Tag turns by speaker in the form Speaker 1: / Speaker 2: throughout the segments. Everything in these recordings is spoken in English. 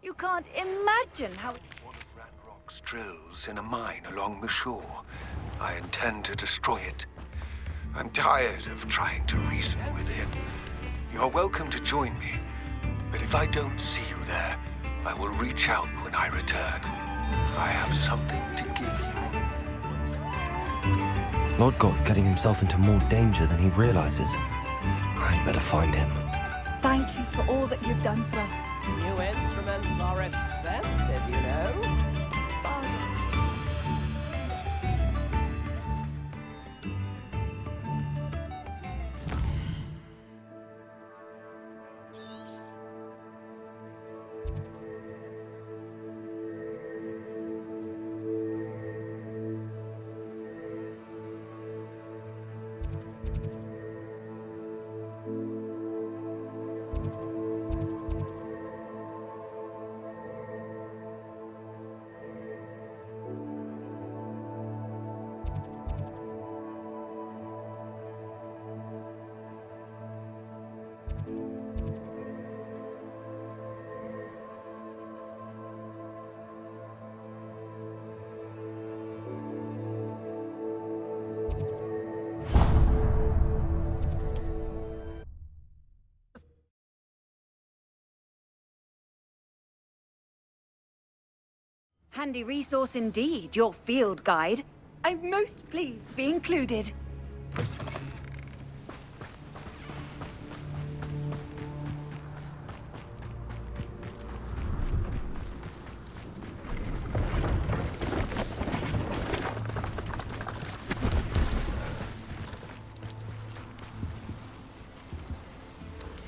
Speaker 1: You can't imagine how...
Speaker 2: One of Ranrock's drills in a mine along the shore. I intend to destroy it. I'm tired of trying to reason with him. You're welcome to join me, but if I don't see you there, I will reach out when I return. I have something to give you.
Speaker 3: Lord Goth's getting himself into more danger than he realizes. I'd better find him.
Speaker 1: Thank you for all that you've done for us.
Speaker 4: New instruments are expensive, you know.
Speaker 1: Handy resource indeed, your field guide. I'm most pleased to be included.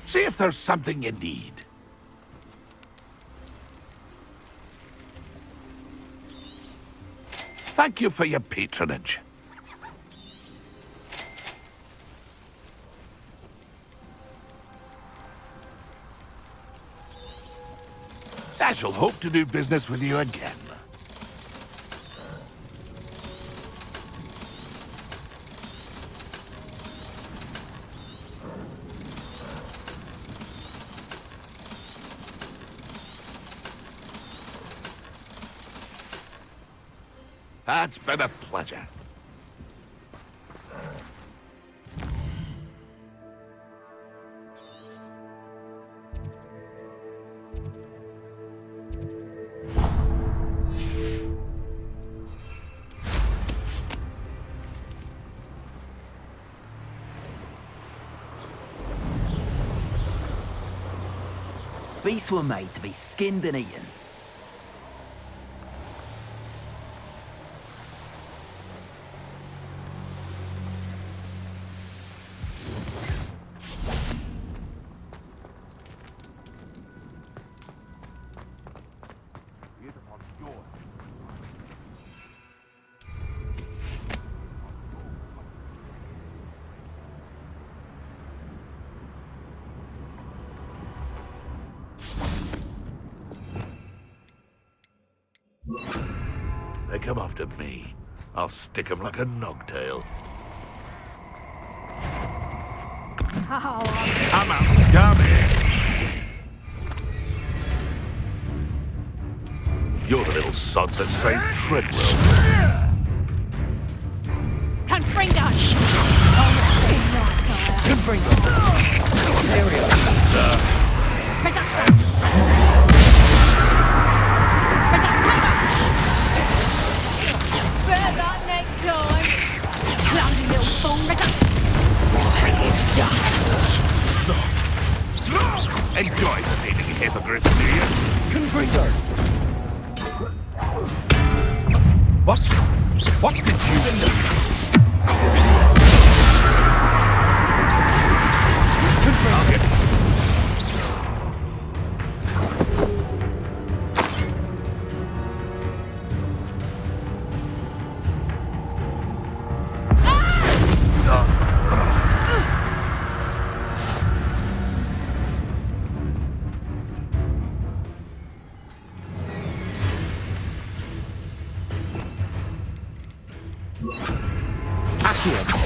Speaker 5: See if there's something you need. Thank you for your patronage. I shall hope to do business with you again. It's been a pleasure.
Speaker 6: Beasts were made to be skinned and eaten.
Speaker 5: They come after me. I'll stick 'em like a nogtail. Come out, come in! You're the little sod that saved Treadwell.
Speaker 1: Confringo! Bear that next time! Clumsy little fool!
Speaker 5: Enjoy stealing hippogriffs, do you?
Speaker 3: Confringo!
Speaker 5: What? What did you do? I'll get...
Speaker 3: Accio!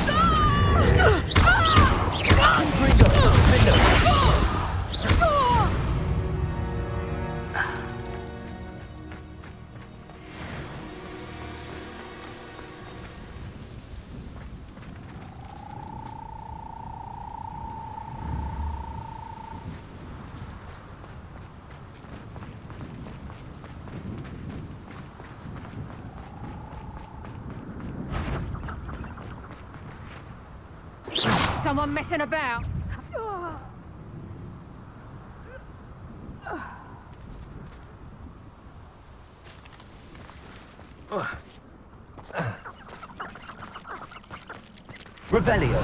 Speaker 7: someone messing about.
Speaker 3: Revelio.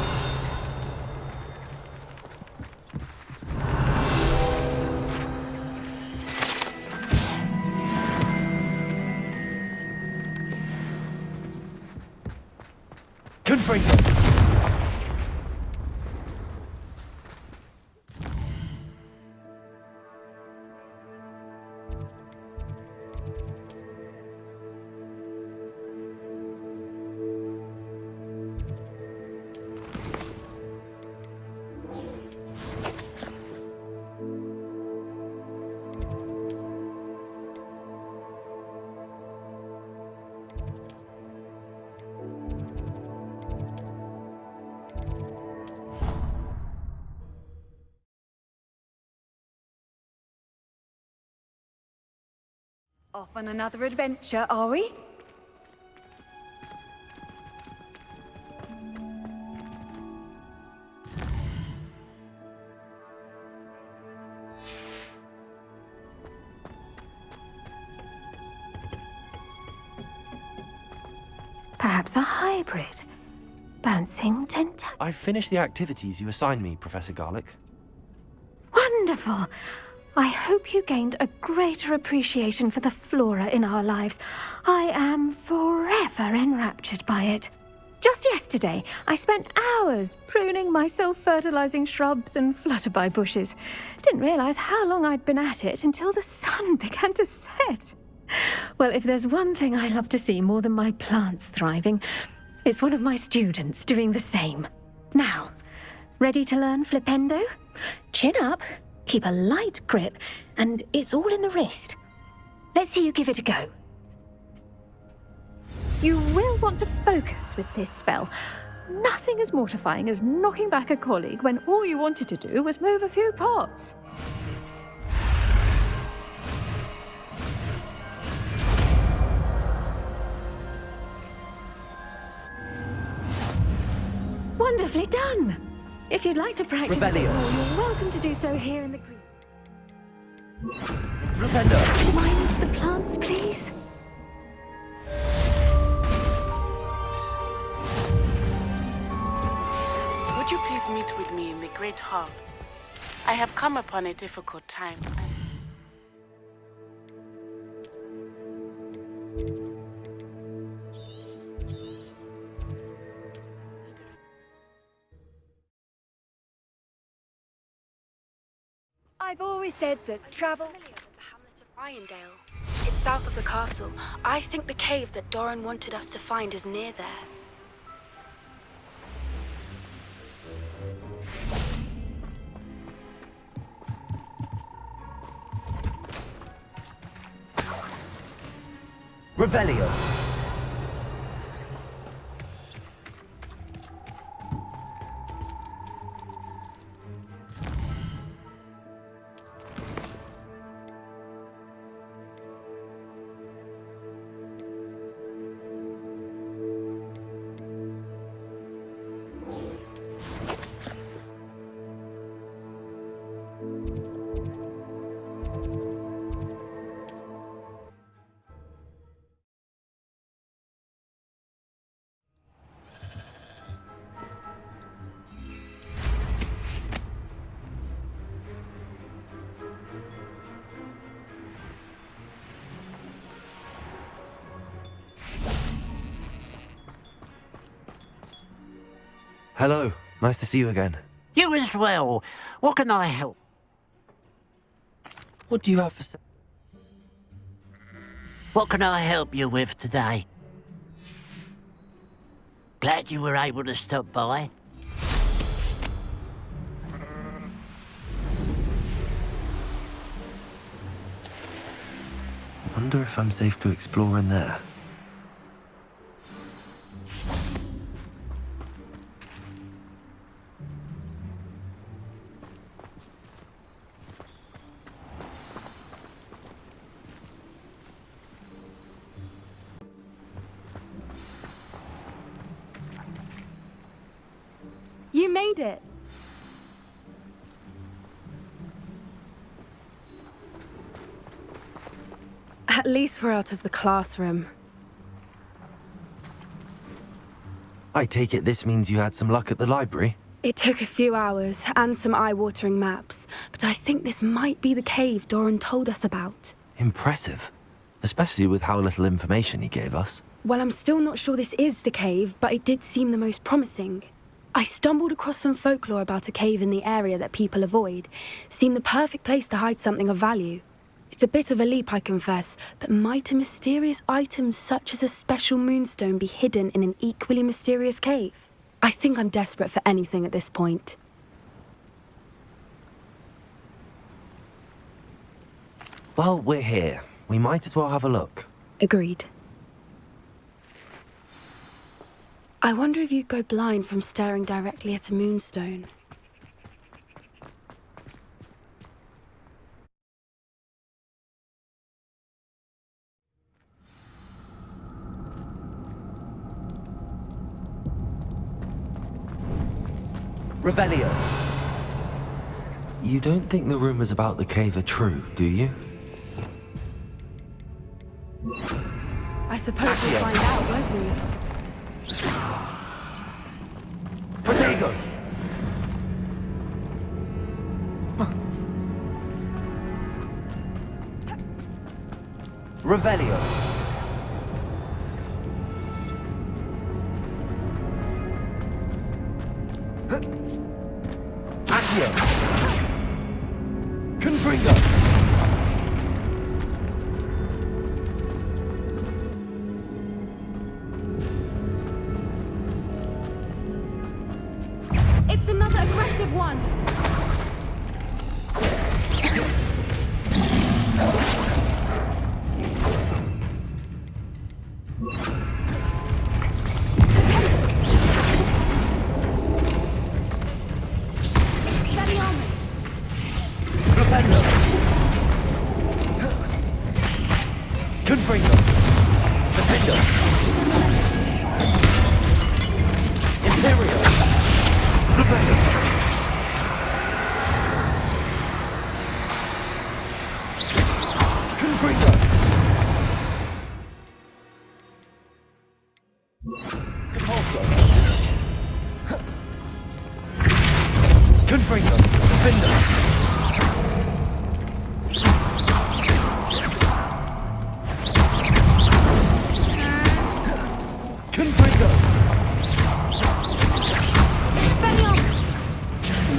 Speaker 3: Confringo.
Speaker 1: Off on another adventure, are we?
Speaker 8: Perhaps a hybrid. Bouncing
Speaker 3: I've finished the activities you assigned me, Professor Garlick.
Speaker 8: Wonderful! I hope you gained a greater appreciation for the flora in our lives. I am forever enraptured by it. Just yesterday, I spent hours pruning my self-fertilizing shrubs and flutterby bushes. Didn't realize how long I'd been at it until the sun began to set. Well, if there's one thing I love to see more than my plants thriving, it's one of my students doing the same. Now, ready to learn flipendo? Chin up. Keep a light grip, and it's all in the wrist. Let's see you give it a go. You will want to focus with this spell. Nothing as mortifying as knocking back a colleague when all you wanted to do was move a few pots. Wonderfully done! If you'd like to practice a bit more, you're welcome to do so here in the green. Mind the plants, please?
Speaker 9: Would you please meet with me in the Great Hall? I have come upon a difficult time.
Speaker 1: I've always said that travel...
Speaker 10: Familiar with the hamlet of Irondale. It's south of the castle. I think the cave that Doran wanted us to find is near there.
Speaker 3: Revelio. Hello, nice to see you again.
Speaker 11: You as well. What can I help?
Speaker 3: What do you have for sale?
Speaker 11: What can I help you with today? Glad you were able to stop by.
Speaker 3: Wonder if I'm safe to explore in there.
Speaker 7: You made
Speaker 10: made it. At least we're out of the classroom.
Speaker 3: I take it this means you had some luck at the library?
Speaker 10: It took a few hours and some eye-watering maps, but I think this might be the cave Doran told us about.
Speaker 3: Impressive. Especially with how little information he gave us.
Speaker 10: Well, I'm still not sure this is the cave, but it did seem the most promising. I stumbled across some folklore about a cave in the area that people avoid. Seemed the perfect place to hide something of value. It's a bit of a leap, I confess, but might a mysterious item such as a special moonstone be hidden in an equally mysterious cave? I think I'm desperate for anything at this point.
Speaker 3: Well, we're here. We might as well have a look.
Speaker 10: Agreed. I wonder if you'd go blind from staring directly at a moonstone.
Speaker 3: Revelio. You don't think the rumors about the cave are true, do you?
Speaker 10: I suppose we'll find out, won't we?
Speaker 3: Protego! Revelio. Accio. Confringo.
Speaker 10: It's another aggressive one!
Speaker 3: Confringo. Defendo. Imperial. Defendo. Confringo. Compulso. Confringo. Defendo.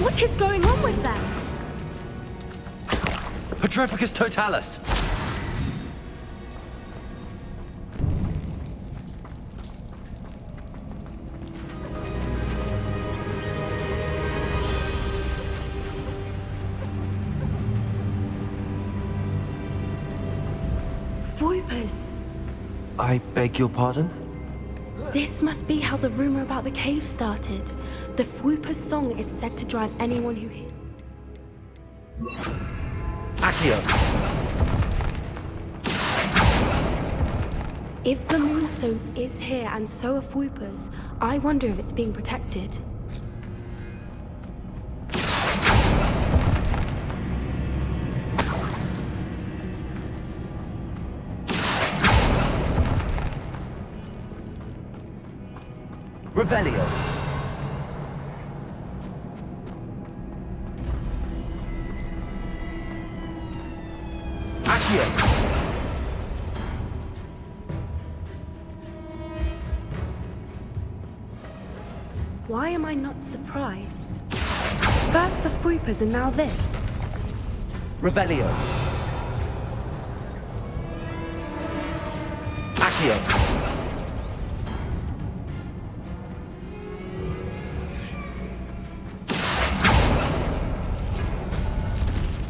Speaker 10: What is going on with them?
Speaker 3: Petrificus totalis.
Speaker 10: Voipers.
Speaker 3: I beg your pardon?
Speaker 10: This must be how the rumor about the cave started. The Fwooper's song is said to drive anyone who hears.
Speaker 3: Accio.
Speaker 10: If the moonstone is here and so are Fwoopers, I wonder if it's being protected.
Speaker 3: Revelio. Accio.
Speaker 10: Why am I not surprised? First the Fwoopers and now this.
Speaker 3: Revelio. Accio.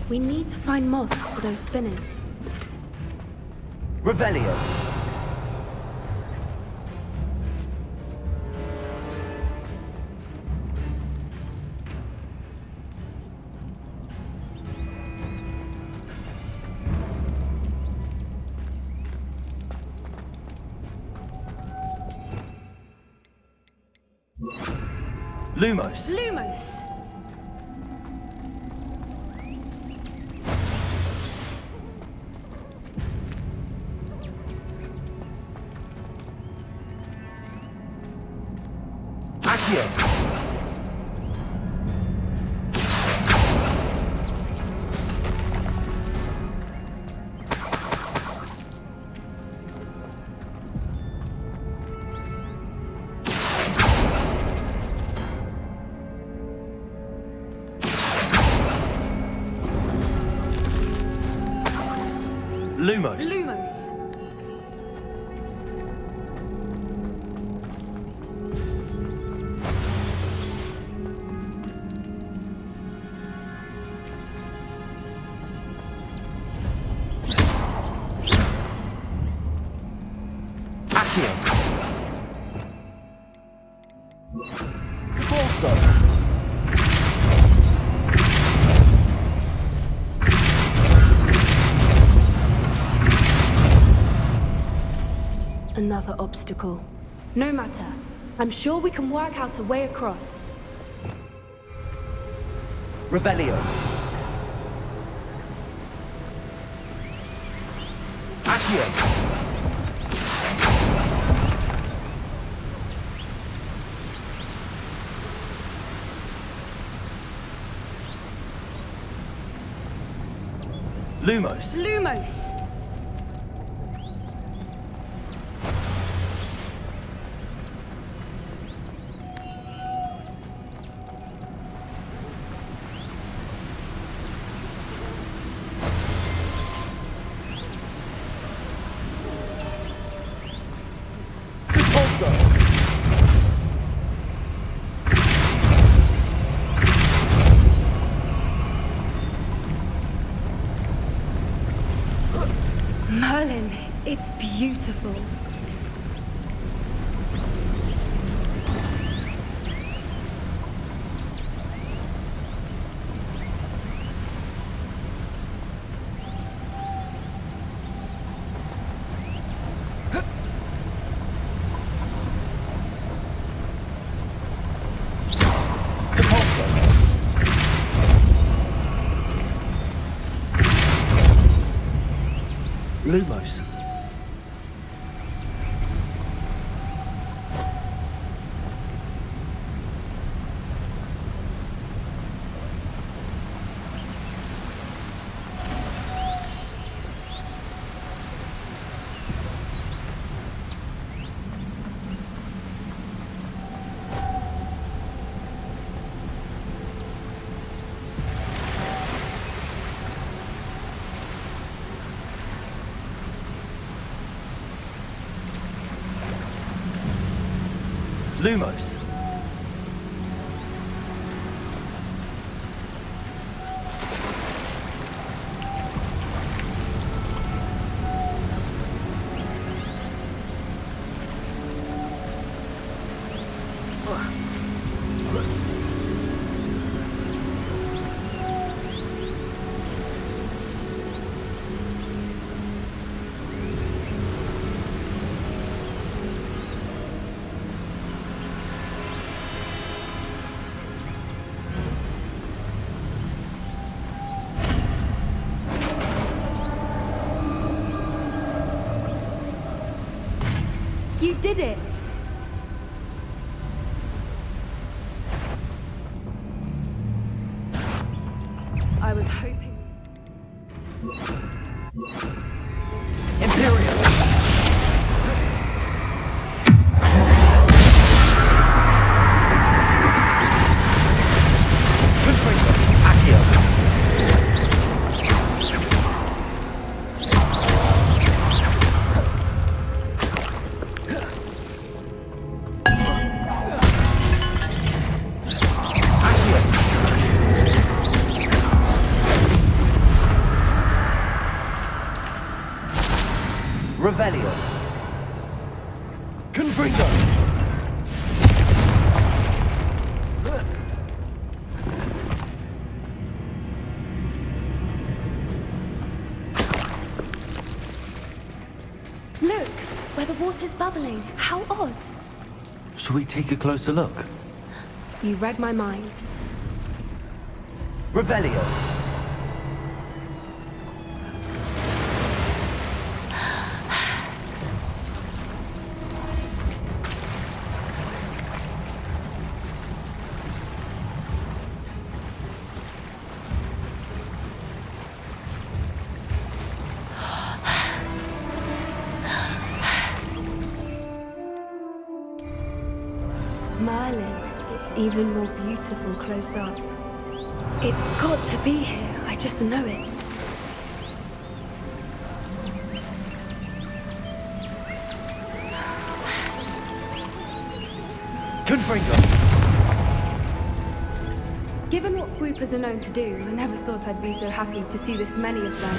Speaker 10: We need to find moths for those spinners.
Speaker 3: Revelio. Lumos.
Speaker 10: Lumos.
Speaker 3: Accio. Lumos.
Speaker 10: Lumos.
Speaker 3: Accio. Corso.
Speaker 10: Another obstacle. No matter. I'm sure we can work out a way across.
Speaker 3: Revelio. Accio. Lumos.
Speaker 10: Lumos. Merlin, it's beautiful.
Speaker 3: Lumos. Lumos.
Speaker 10: You did it! I was hoping...
Speaker 3: Imperial. Accio. Revelio. Confringo.
Speaker 10: Look, where the water's bubbling. How odd.
Speaker 3: Shall we take a closer look?
Speaker 10: You read my mind.
Speaker 3: Revelio.
Speaker 10: Merlin, it's even more beautiful close up. It's got to be here, I just know it.
Speaker 3: Confringo.
Speaker 10: Given what Fwoopas are known to do, I never thought I'd be so happy to see this many of them.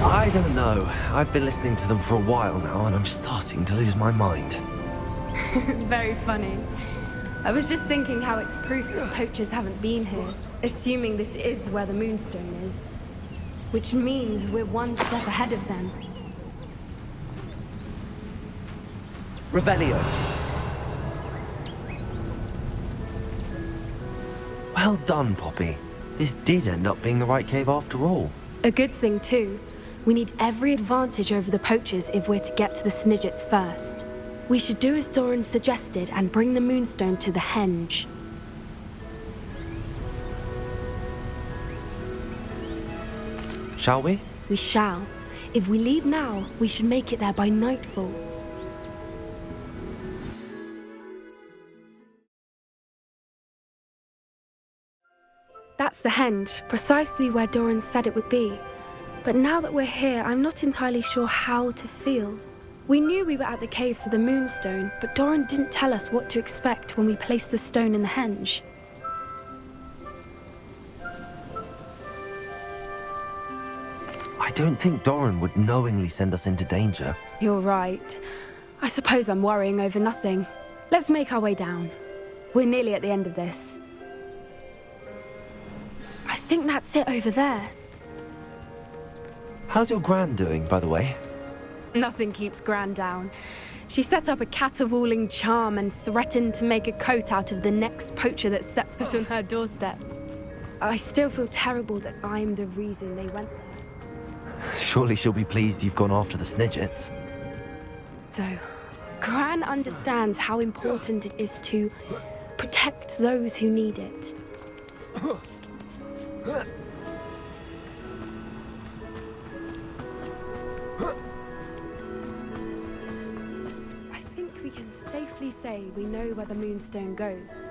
Speaker 3: I don't know. I've been listening to them for a while now, and I'm starting to lose my mind.
Speaker 10: Very funny. I was just thinking how it's proof that poachers haven't been here, assuming this is where the Moonstone is. Which means we're one step ahead of them.
Speaker 3: Revelio. Well done, Poppy. This did end up being the right cave after all.
Speaker 10: A good thing too. We need every advantage over the poachers if we're to get to the Snidgets first. We should do as Doran suggested and bring the Moonstone to the Henge.
Speaker 3: Shall we?
Speaker 10: We shall. If we leave now, we should make it there by nightfall. That's the Henge, precisely where Doran said it would be. But now that we're here, I'm not entirely sure how to feel. We knew we were at the cave for the Moonstone, but Doran didn't tell us what to expect when we placed the stone in the Henge.
Speaker 3: I don't think Doran would knowingly send us into danger.
Speaker 10: You're right. I suppose I'm worrying over nothing. Let's make our way down. We're nearly at the end of this. I think that's it over there.
Speaker 3: How's your gran doing, by the way?
Speaker 10: Nothing keeps Gran down. She set up a caterwauling charm and threatened to make a coat out of the next poacher that set foot on her doorstep. I still feel terrible that I'm the reason they went there.
Speaker 3: Surely she'll be pleased you've gone after the Snidgets.
Speaker 10: So, Gran understands how important it is to protect those who need it. I think we can safely say we know where the Moonstone goes.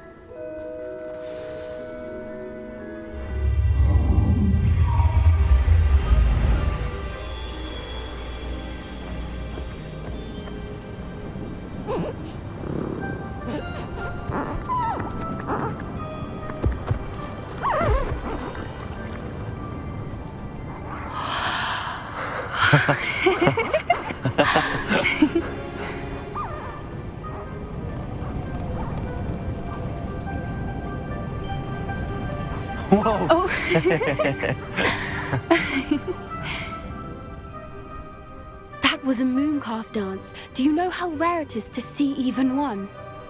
Speaker 3: Whoa!
Speaker 10: Oh. That was a mooncalf dance. Do you know how rare it is to see even one?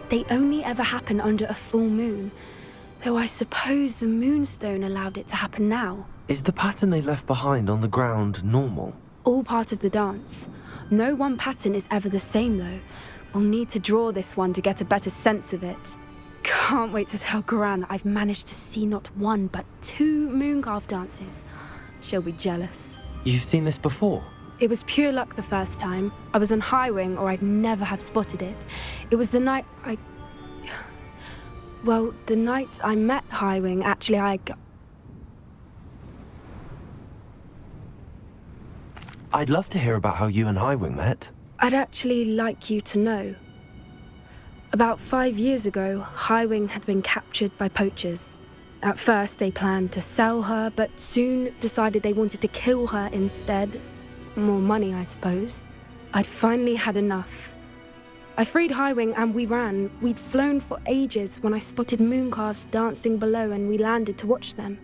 Speaker 10: They only ever happen under a full moon. Though I suppose the Moonstone allowed it to happen now.
Speaker 3: Is the pattern they left behind on the ground normal?
Speaker 10: All part of the dance. No one pattern is ever the same though. We'll need to draw this one to get a better sense of it. Can't wait to tell Gran that I've managed to see not one but 2 mooncalf dances. She'll be jealous.
Speaker 3: You've seen this before?
Speaker 10: It was pure luck the first time. I was on Highwing or I'd never have spotted it. It was the night Well, the night I met Highwing, actually
Speaker 3: I'd love to hear about how you and Highwing met.
Speaker 10: I'd actually like you to know. About 5 years ago, Highwing had been captured by poachers. At first, they planned to sell her, but soon decided they wanted to kill her instead. More money, I suppose. I'd finally had enough. I freed Highwing and we ran. We'd flown for ages when I spotted mooncalves dancing below and we landed to watch them.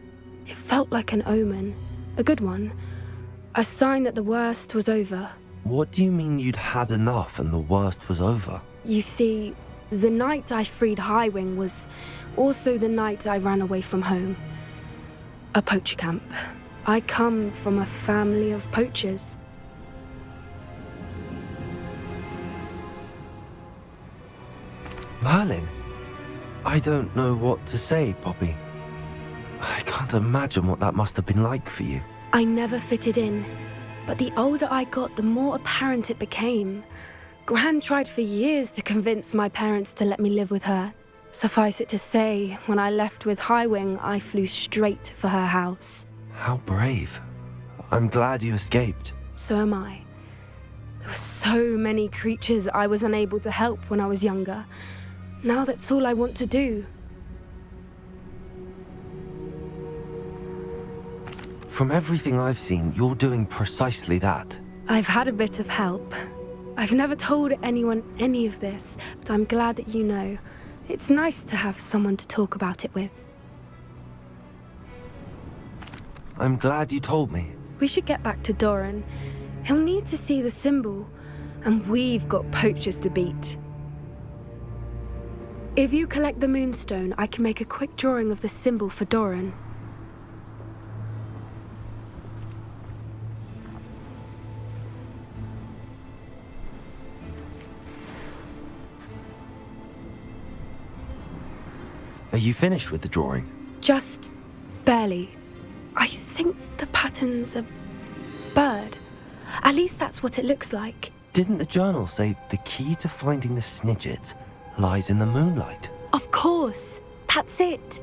Speaker 10: It felt like an omen. A good one. A sign that the worst was over.
Speaker 3: What do you mean you'd had enough and the worst was over?
Speaker 10: You see, The night I freed Highwing was also the night I ran away from home. A poacher camp. I come from a family of poachers.
Speaker 3: Merlin? I don't know what to say, Poppy. I can't imagine what that must have been like for you.
Speaker 10: I never fitted in, but the older I got, the more apparent it became. Gran tried for years to convince my parents to let me live with her. Suffice it to say, when I left with Highwing, I flew straight for her house.
Speaker 3: How brave. I'm glad you escaped.
Speaker 10: So am I. There were so many creatures I was unable to help when I was younger. Now that's all I want to do.
Speaker 3: From everything I've seen, you're doing precisely that.
Speaker 10: I've had a bit of help. I've never told anyone any of this, but I'm glad that you know. It's nice to have someone to talk about it with.
Speaker 3: I'm glad you told me.
Speaker 10: We should get back to Doran. He'll need to see the symbol, and we've got poachers to beat. If you collect the moonstone, I can make a quick drawing of the symbol for Doran.
Speaker 3: Are you finished with the drawing?
Speaker 10: Just barely. I think the pattern's a bird. At least that's what it looks like.
Speaker 3: Didn't the journal say the key to finding the Snidget lies in the moonlight?
Speaker 10: Of course. That's it.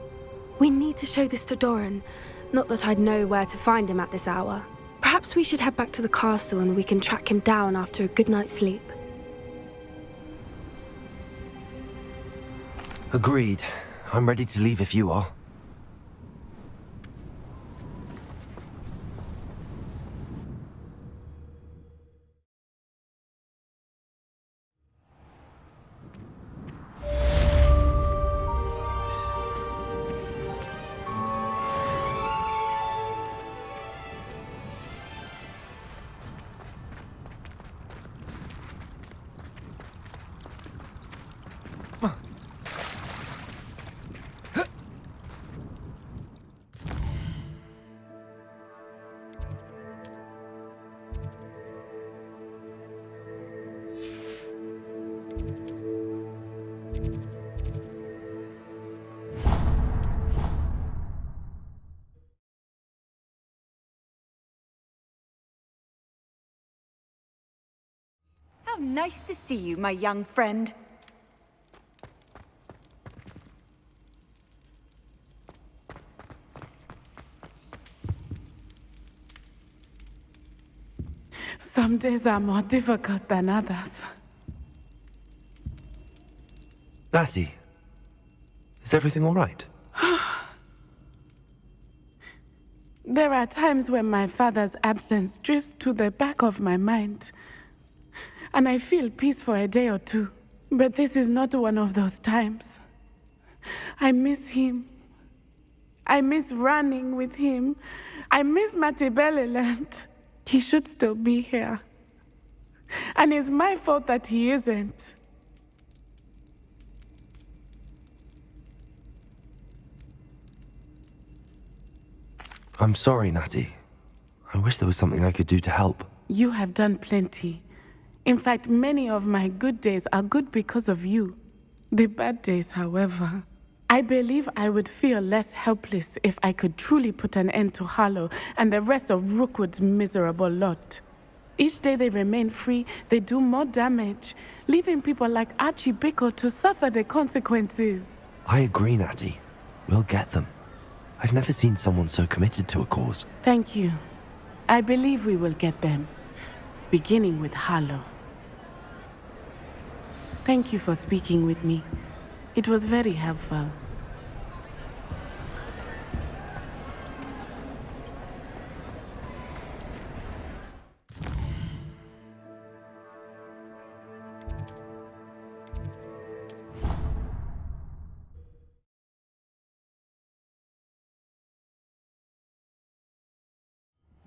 Speaker 10: We need to show this to Doran. Not that I'd know where to find him at this hour. Perhaps we should head back to the castle and we can track him down after a good night's sleep.
Speaker 3: Agreed. I'm ready to leave if you are.
Speaker 1: How nice to see you, my young friend.
Speaker 9: Some days are more difficult than others.
Speaker 3: Lassie, is everything all right?
Speaker 9: There are times when my father's absence drifts to the back of my mind, and I feel peace for a day or two. But this is not one of those times. I miss him. I miss running with him. I miss Matibeleland. He should still be here. And it's my fault that he isn't.
Speaker 3: I'm sorry, Natty. I wish there was something I could do to help.
Speaker 9: You have done plenty. In fact, many of my good days are good because of you. The bad days, however, I believe I would feel less helpless if I could truly put an end to Harlow and the rest of Rookwood's miserable lot. Each day they remain free, they do more damage, leaving people like Archie Bickle to suffer the consequences.
Speaker 3: I agree, Natty. We'll get them. I've never seen someone so committed to a cause.
Speaker 9: Thank you. I believe we will get them, beginning with Harlow. Thank you for speaking with me. It was very helpful.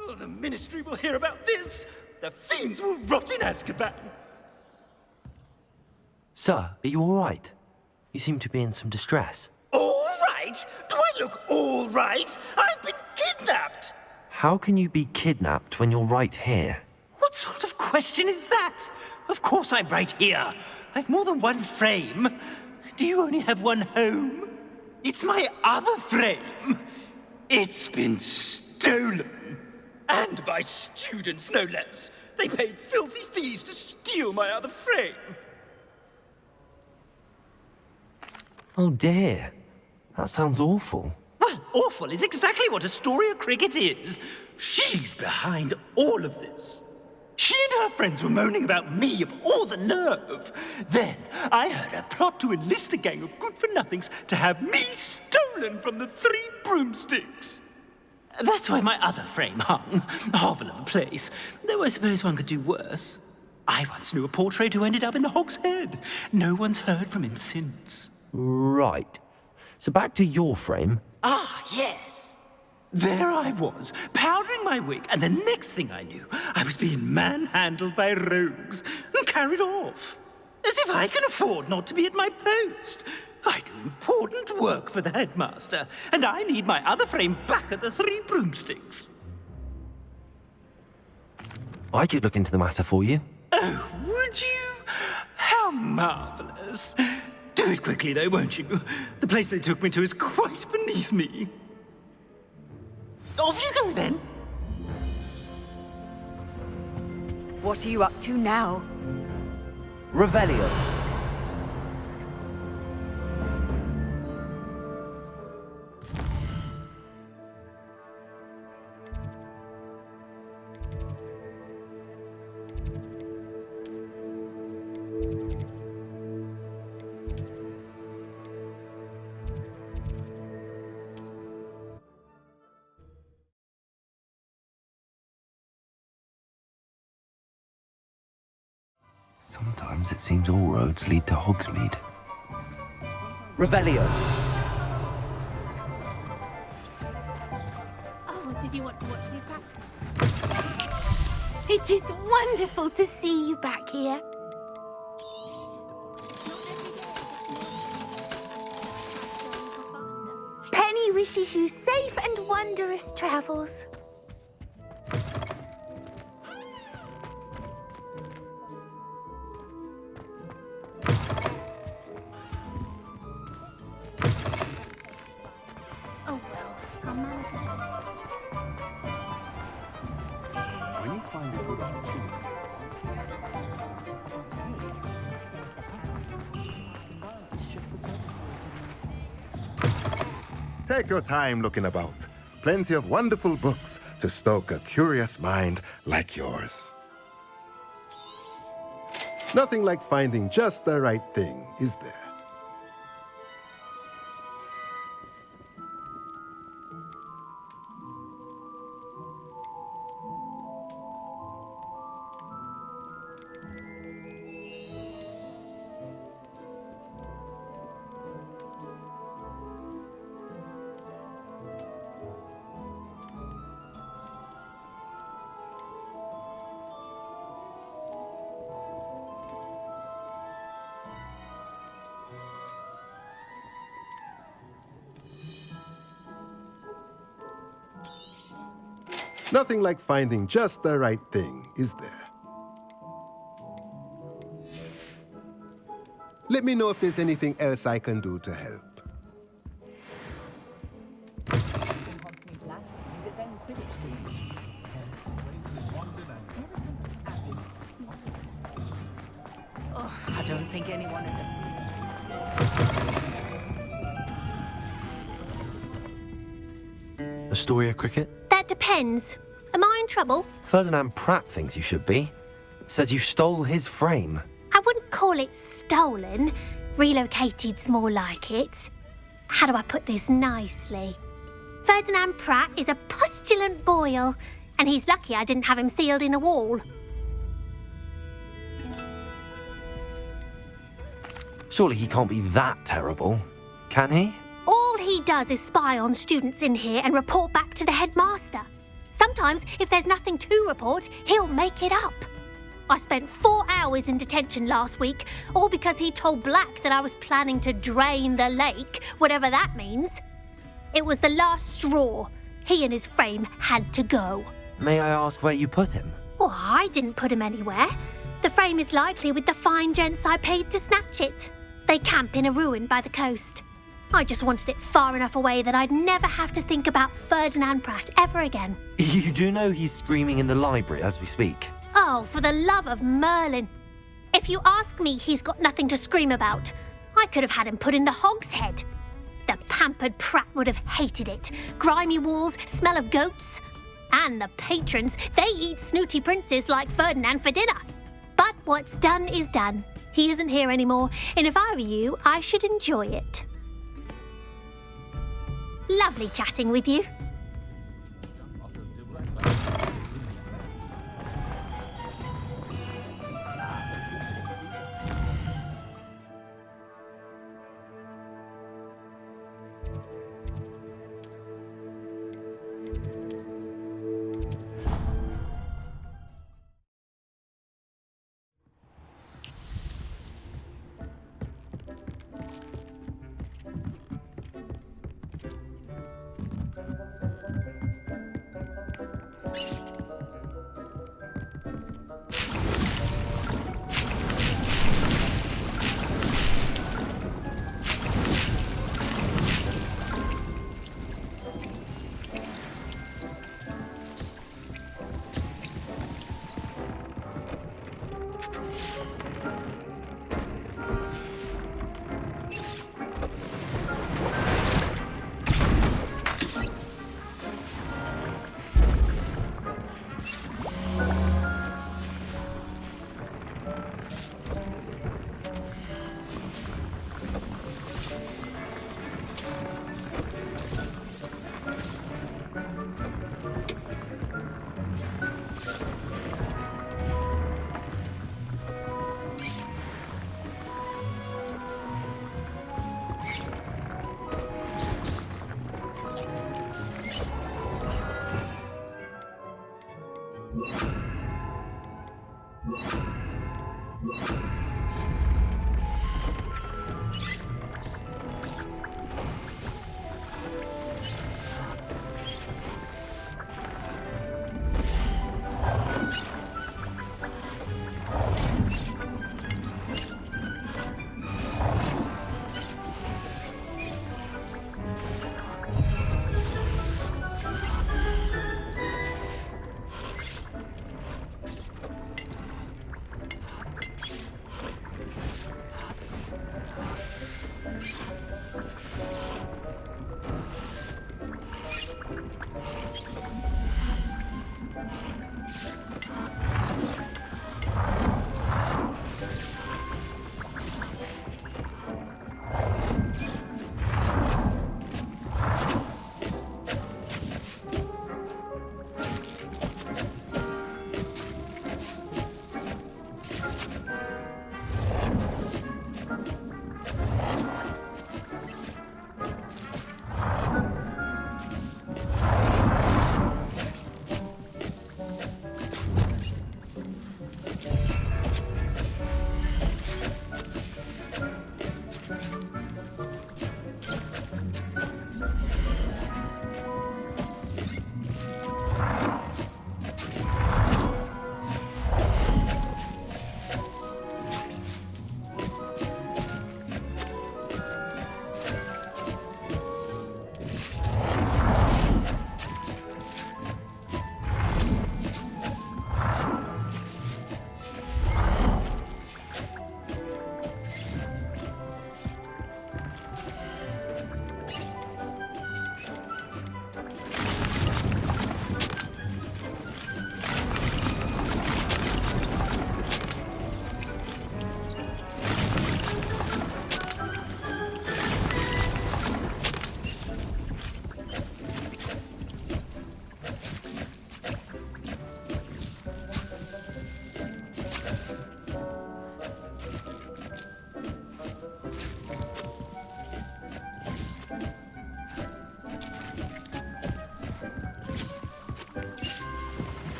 Speaker 7: Oh, the Ministry will hear about this! The fiends will rot in Azkaban!
Speaker 3: Sir, are you all right? You seem to be in some distress.
Speaker 7: All right? Do I look all right? I've been kidnapped!
Speaker 3: How can you be kidnapped when you're right here?
Speaker 7: What sort of question is that? Of course I'm right here. I've more than one frame. Do you only have one home? It's my other frame. It's been stolen. And by students, no less. They paid filthy thieves to steal my other frame.
Speaker 3: Oh dear. That sounds awful.
Speaker 7: Well, awful is exactly what Astoria Cricket is. She's behind all of this. She and her friends were moaning about me of all the nerve. Then I heard her plot to enlist a gang of good-for-nothings to have me stolen from the 3 broomsticks. That's why my other frame hung. A hovel of a place. Though I suppose one could do worse. I once knew a portrait who ended up in the Hog's Head. No one's heard from him since.
Speaker 3: Right. So back to your frame.
Speaker 7: Ah, yes. There I was, powdering my wig, and the next thing I knew, I was being manhandled by rogues and carried off. As if I can afford not to be at my post. I do important work for the headmaster, and I need my other frame back at the 3 broomsticks.
Speaker 3: I could look into the matter for you.
Speaker 7: Oh, would you? How marvelous. Do it quickly, though, won't you? The place they took me to is quite beneath me. Off you go, then.
Speaker 1: What are you up to now?
Speaker 3: Revelio. Sometimes it seems all roads lead to Hogsmeade. Revelio.
Speaker 8: Oh, did you want to watch me practice?
Speaker 10: It is wonderful to see you back here. Penny wishes you safe and wondrous travels.
Speaker 12: Take your time looking about. Plenty of wonderful books to stoke a curious mind like yours. Nothing like finding just the right thing, is there? Nothing like finding just the right thing, is there? Let me know if there's anything else I can do to help.
Speaker 4: Oh, I don't think anyone is...
Speaker 3: Astoria Cricket?
Speaker 8: That depends. Am I in trouble?
Speaker 3: Ferdinand Pratt thinks you should be. Says you stole his frame.
Speaker 8: I wouldn't call it stolen. Relocated's more like it. How do I put this nicely? Ferdinand Pratt is a postulant boil, and he's lucky I didn't have him sealed in a wall.
Speaker 3: Surely he can't be that terrible, can he?
Speaker 8: All he does is spy on students in here and report back to the headmaster. Sometimes, if there's nothing to report, he'll make it up.
Speaker 13: I spent 4 hours in detention last week, all because he told Black that I was planning to drain the lake, whatever that means. It was the last straw. He and his frame had to go.
Speaker 3: May I ask where you put him?
Speaker 13: Well, I didn't put him anywhere. The frame is likely with the fine gents I paid to snatch it. They camp in a ruin by the coast. I just wanted it far enough away that I'd never have to think about Ferdinand Pratt ever again.
Speaker 3: You do know he's screaming in the library as we speak.
Speaker 13: Oh, for the love of Merlin. If you ask me, he's got nothing to scream about. I could have had him put in the Hogshead. The pampered Pratt would have hated it. Grimy walls, smell of goats. And the patrons, they eat snooty princes like Ferdinand for dinner. But what's done is done. He isn't here anymore, and if I were you, I should enjoy it. Lovely chatting with you.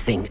Speaker 11: thing.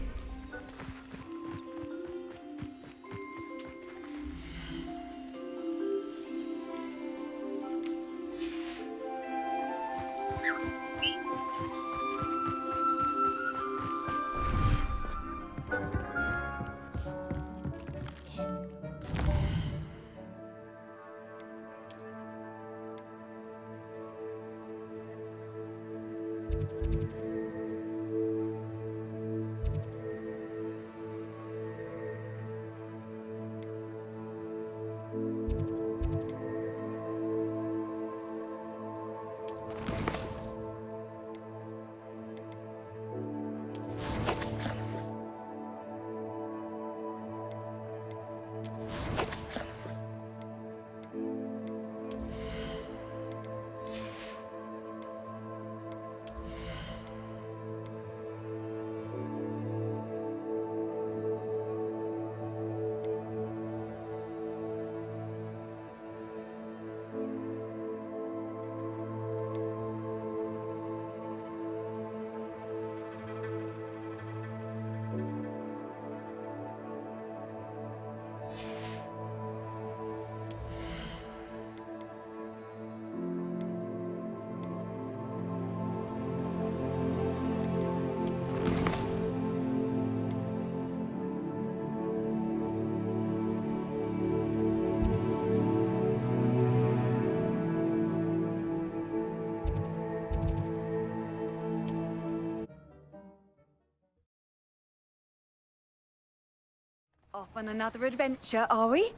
Speaker 1: Off on another adventure, are we?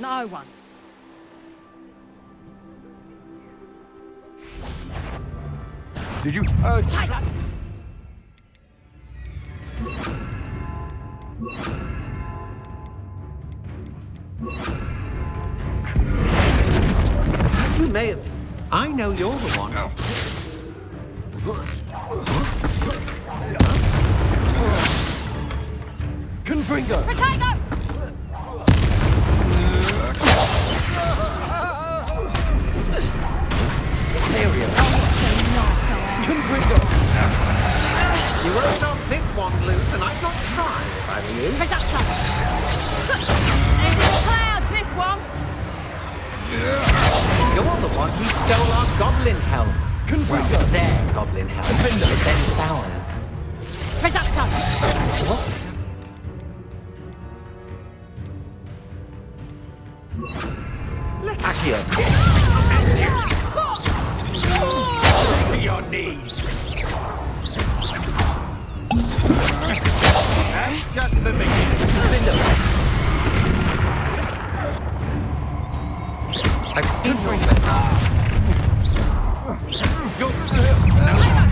Speaker 4: No one.
Speaker 14: Did you?
Speaker 4: Tiger!
Speaker 15: You may have. I know you're the one.
Speaker 14: Confringo!
Speaker 13: Protego!
Speaker 14: Confringo!
Speaker 15: You won't knock this one loose, and I'd not try if I were you.
Speaker 13: Reduction!
Speaker 4: Into the clouds, this one!
Speaker 15: You're the one who stole our goblin helm.
Speaker 14: Confringo!
Speaker 15: Well, their goblin helm. But then it's ours.
Speaker 13: Reduction!
Speaker 15: What? Accio.
Speaker 7: To your knees. That's just the beginning.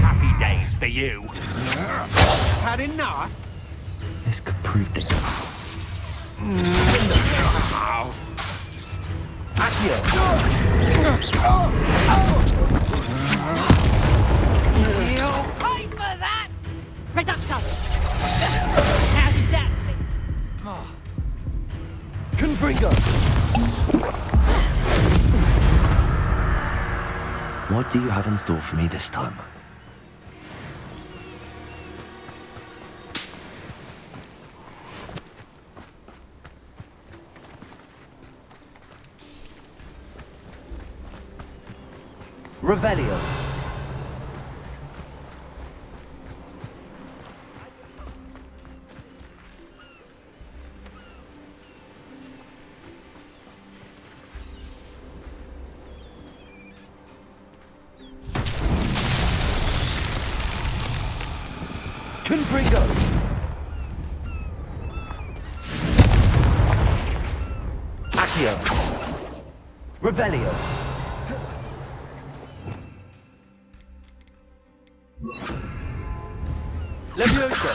Speaker 7: Happy days for you.
Speaker 15: Had enough?
Speaker 3: This could prove difficult.
Speaker 1: You'll pay for that! Reducto! How's that?
Speaker 14: Confringo!
Speaker 3: What do you have in store for me this time?
Speaker 6: Revelio.
Speaker 14: Confringo!
Speaker 6: Accio. Revelio.
Speaker 14: Levioso!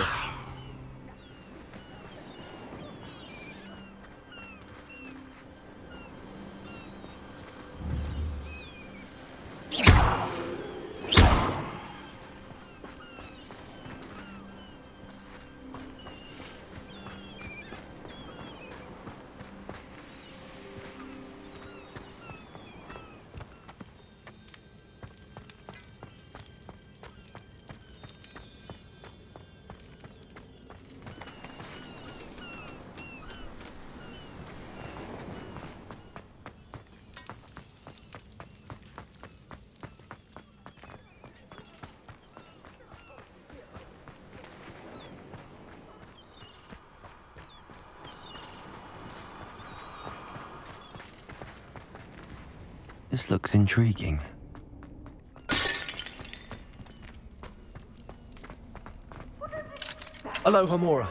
Speaker 3: This looks intriguing.
Speaker 14: Aloha Mora.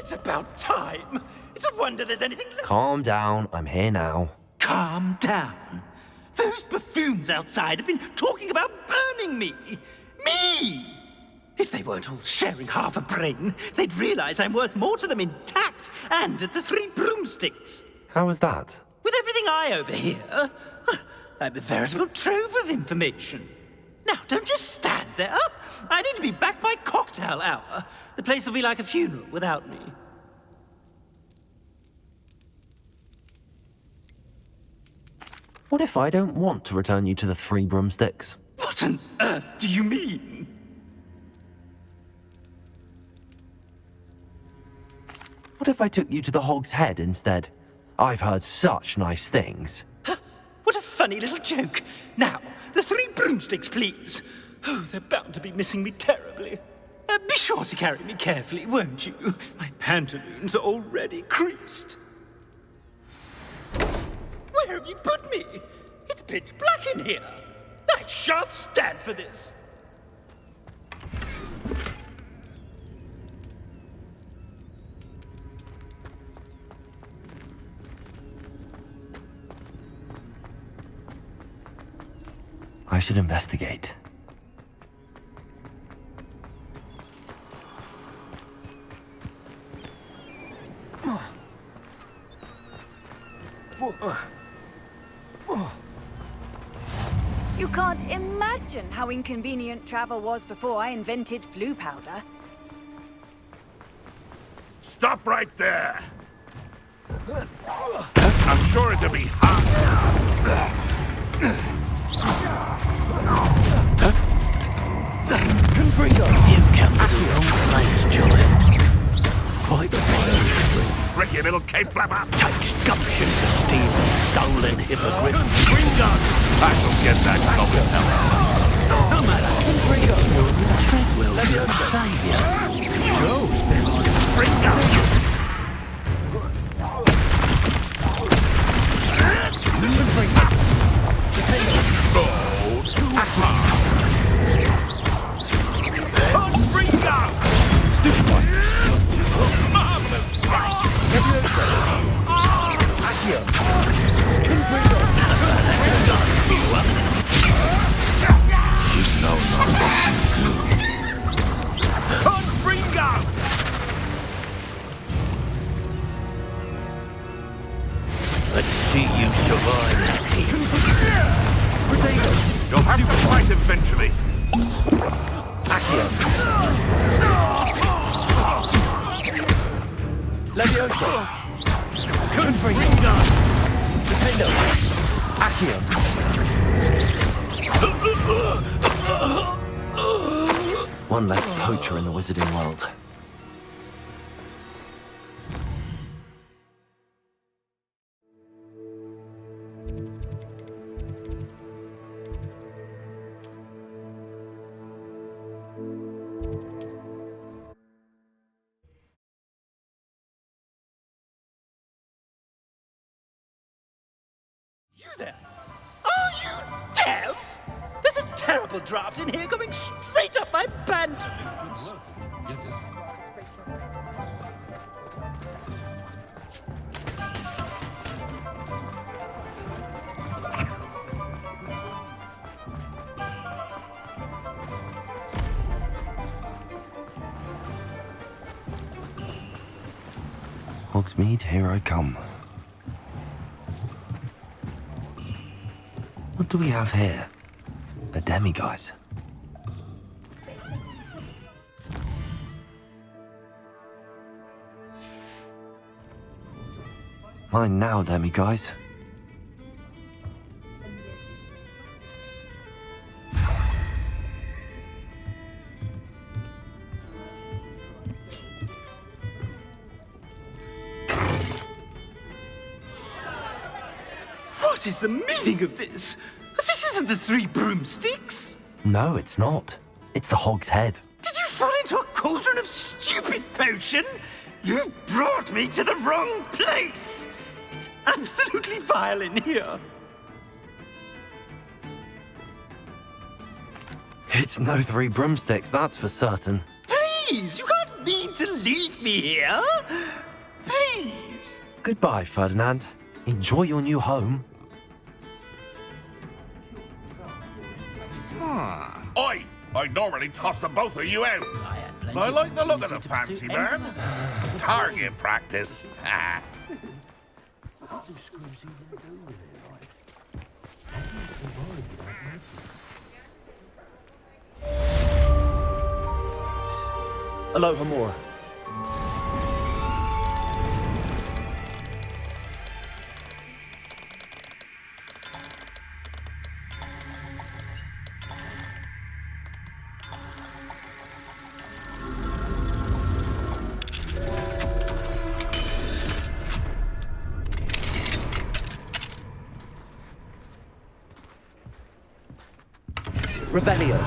Speaker 7: It's about time. It's a wonder there's anything left.
Speaker 3: Calm down, I'm here now.
Speaker 7: Calm down. Those buffoons outside have been talking about burning me. Me! If they weren't all sharing half a brain, they'd realize I'm worth more to them intact and at the Three Broomsticks.
Speaker 3: How was that?
Speaker 7: With everything I overhear, I'm a veritable trove of information. Now, don't just stand there. I need to be back by cocktail hour. The place will be like a funeral without me.
Speaker 3: What if I don't want to return you to the Three Broomsticks?
Speaker 7: What on earth do you mean?
Speaker 3: What if I took you to the Hog's Head instead? I've heard such nice things.
Speaker 7: What a funny little joke. Now, the Three Broomsticks, please. Oh, they're bound to be missing me terribly. Be sure to carry me carefully, won't you? My pantaloons are already creased. Where have you put me? It's pitch black in here. I shan't stand for this.
Speaker 3: I should investigate.
Speaker 1: You can't imagine how inconvenient travel was before I invented flu powder.
Speaker 5: Stop right there! I'm sure it'll be hot.
Speaker 11: Confringo! You come to the wrong place, child. Quite
Speaker 5: Ricky, little cave flapper!
Speaker 11: takes gumption to steal stolen hippogriff.
Speaker 5: Confringo! I shall get that goblin hell.
Speaker 11: No matter. Confringo! Treadwell will save you. Joe's been on
Speaker 5: Confringo!
Speaker 14: Stupid one.
Speaker 5: Marvelous strike!
Speaker 14: Leviosa. Accio. Confringo.
Speaker 5: You know not what you do. Confringo!
Speaker 11: Let's see you survive that hit.
Speaker 14: Potato.
Speaker 5: You'll have to fight eventually.
Speaker 14: Accio. Leviosa. Confringo. Defendo. Accio.
Speaker 3: One less poacher in the wizarding world.
Speaker 7: You there? Are you deaf? There's a terrible draft in here coming straight up my pantaloons.
Speaker 3: Hogsmeade, here I come. What do we have here? A demiguise. Mine now, demiguise.
Speaker 7: What is the meaning of this? This isn't the Three Broomsticks.
Speaker 3: No, it's not. It's the Hog's Head.
Speaker 7: Did you fall into a cauldron of stupid potion? You brought me to the wrong place. It's absolutely vile in here.
Speaker 3: It's no Three Broomsticks, that's for certain.
Speaker 7: Please, you can't mean to leave me here. Please.
Speaker 3: Goodbye, Ferdinand. Enjoy your new home.
Speaker 5: Oi! I normally toss the both of you out. I like the look of the fancy man. Target practice.
Speaker 14: Aloha Mora. Revelio.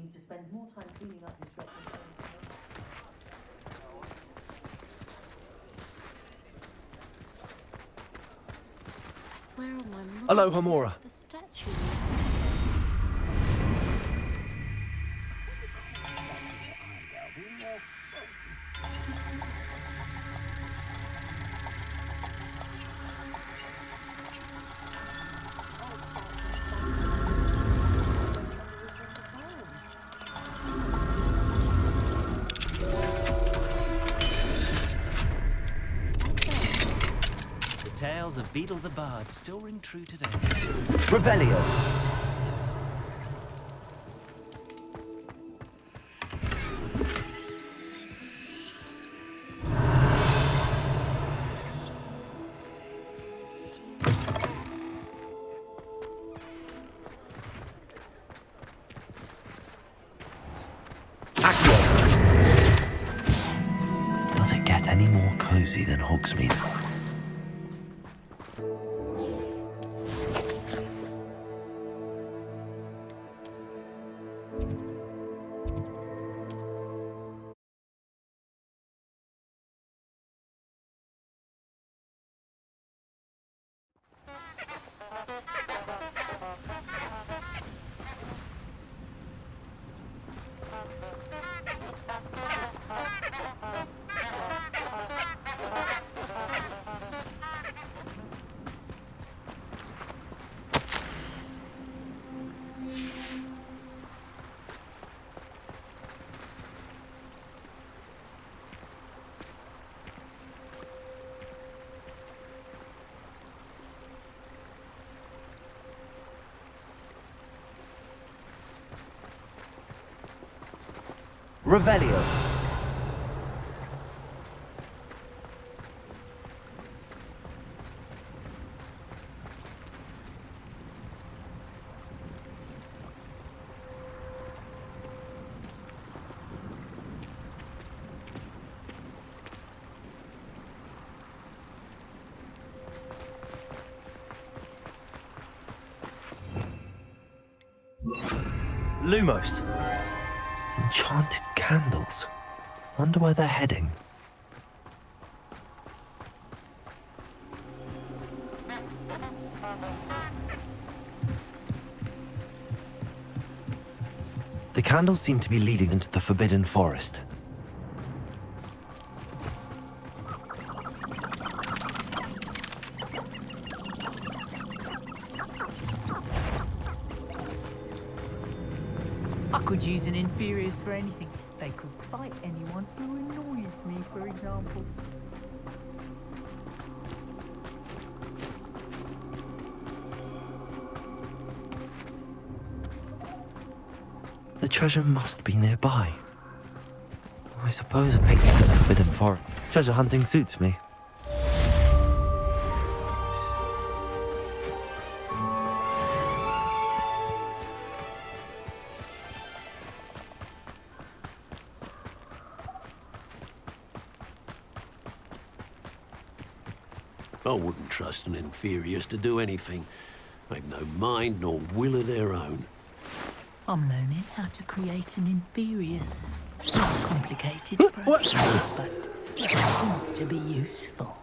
Speaker 16: seems to spend more time cleaning up his reputation.
Speaker 8: I swear on my mother.
Speaker 14: Aloha Mora.
Speaker 8: The statue.
Speaker 6: Tales of Beetle the Bard still ring true today.
Speaker 14: Revelio.
Speaker 3: Does it get any more cozy than Hogsmidu?
Speaker 14: Revelio.
Speaker 3: Lumos. Enchanted candles. Wonder where they're heading. The candles seem to be leading into the Forbidden Forest.
Speaker 17: I could use an inferiors for anything. They could fight anyone who annoys me, for example.
Speaker 3: The treasure must be nearby. I suppose a picnic at the Forbidden Forest. Treasure hunting suits me.
Speaker 11: I wouldn't trust an inferiors to do anything. They've no mind nor will of their own.
Speaker 17: I'm learning how to create an inferiors. Not complicated process, but it ought to be useful.